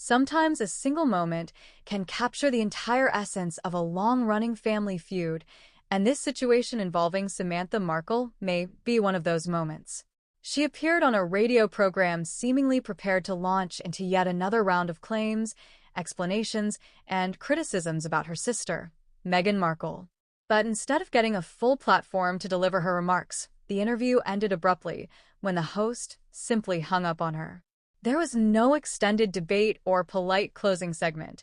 Sometimes a single moment can capture the entire essence of a long-running family feud, and this situation involving Samantha Markle may be one of those moments. She appeared on a radio program seemingly prepared to launch into yet another round of claims, explanations, and criticisms about her sister, Meghan Markle. But instead of getting a full platform to deliver her remarks, the interview ended abruptly when the host simply hung up on her. There was no extended debate or polite closing segment,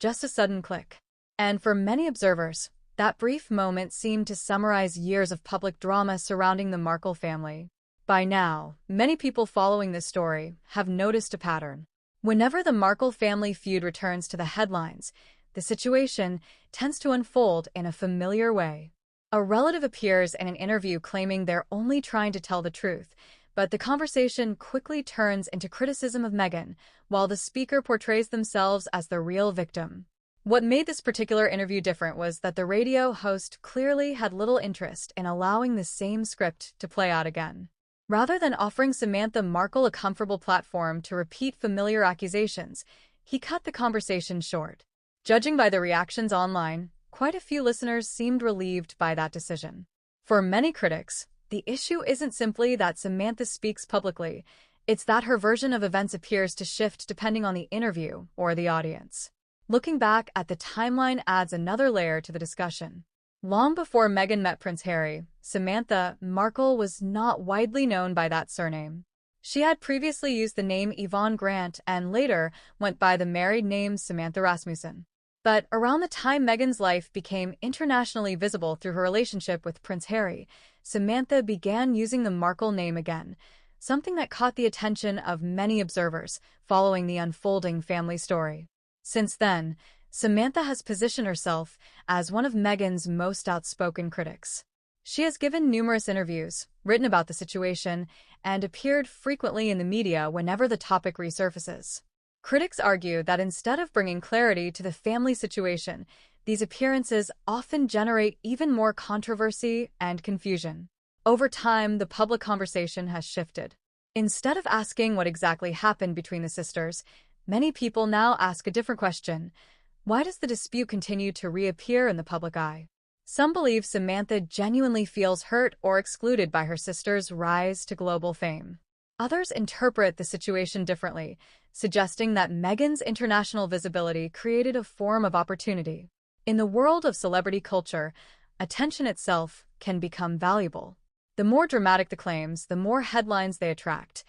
just a sudden click. And for many observers, that brief moment seemed to summarize years of public drama surrounding the Markle family. By now, many people following this story have noticed a pattern. Whenever the Markle family feud returns to the headlines, the situation tends to unfold in a familiar way. A relative appears in an interview claiming they're only trying to tell the truth, but the conversation quickly turns into criticism of Meghan, while the speaker portrays themselves as the real victim. What made this particular interview different was that the radio host clearly had little interest in allowing the same script to play out again. Rather than offering Samantha Markle a comfortable platform to repeat familiar accusations, he cut the conversation short. Judging by the reactions online, quite a few listeners seemed relieved by that decision. For many critics, the issue isn't simply that Samantha speaks publicly, it's that her version of events appears to shift depending on the interview or the audience. Looking back at the timeline adds another layer to the discussion. Long before Meghan met Prince Harry, Samantha Markle was not widely known by that surname. She had previously used the name Yvonne Grant and later went by the married name Samantha Rasmussen. But around the time Meghan's life became internationally visible through her relationship with Prince Harry, Samantha began using the Markle name again, something that caught the attention of many observers following the unfolding family story. Since then, Samantha has positioned herself as one of Meghan's most outspoken critics. She has given numerous interviews, written about the situation, and appeared frequently in the media whenever the topic resurfaces. Critics argue that instead of bringing clarity to the family situation, these appearances often generate even more controversy and confusion. Over time, the public conversation has shifted. Instead of asking what exactly happened between the sisters, many people now ask a different question. Why does the dispute continue to reappear in the public eye? Some believe Samantha genuinely feels hurt or excluded by her sister's rise to global fame. Others interpret the situation differently, suggesting that Meghan's international visibility created a form of opportunity. In the world of celebrity culture, attention itself can become valuable. The more dramatic the claims, the more headlines they attract,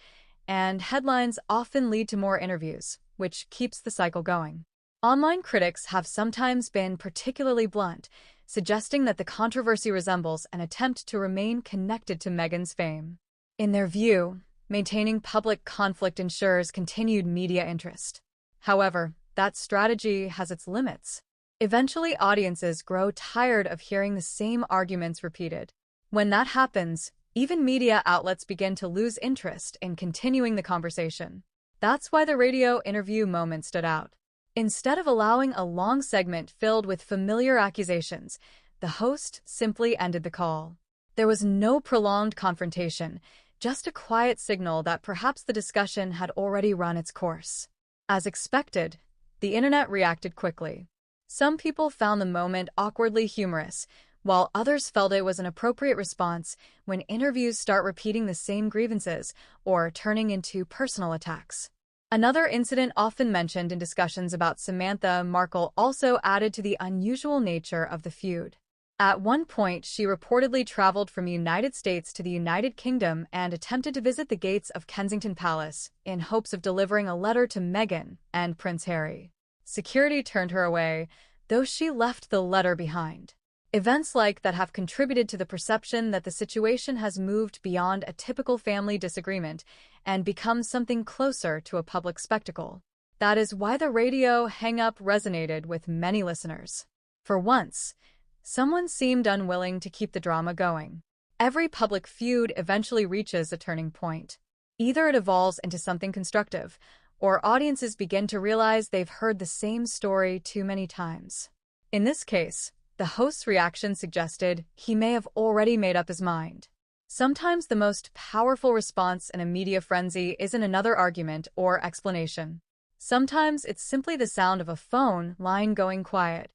and headlines often lead to more interviews, which keeps the cycle going. Online critics have sometimes been particularly blunt, suggesting that the controversy resembles an attempt to remain connected to Meghan's fame. In their view, maintaining public conflict ensures continued media interest. However, that strategy has its limits. Eventually, audiences grow tired of hearing the same arguments repeated. When that happens, even media outlets begin to lose interest in continuing the conversation. That's why the radio interview moment stood out. Instead of allowing a long segment filled with familiar accusations, the host simply ended the call. There was no prolonged confrontation, just a quiet signal that perhaps the discussion had already run its course. As expected, the internet reacted quickly. Some people found the moment awkwardly humorous, while others felt it was an appropriate response when interviews start repeating the same grievances or turning into personal attacks. Another incident often mentioned in discussions about Samantha Markle also added to the unusual nature of the feud. At one point, she reportedly traveled from the United States to the United Kingdom and attempted to visit the gates of Kensington Palace in hopes of delivering a letter to Meghan and Prince Harry. Security turned her away, though she left the letter behind. Events like that have contributed to the perception that the situation has moved beyond a typical family disagreement and become something closer to a public spectacle. That is why the radio hang-up resonated with many listeners. For once, someone seemed unwilling to keep the drama going. Every public feud eventually reaches a turning point. Either it evolves into something constructive, or audiences begin to realize they've heard the same story too many times. In this case, the host's reaction suggested he may have already made up his mind. Sometimes the most powerful response in a media frenzy isn't another argument or explanation. Sometimes it's simply the sound of a phone line going quiet.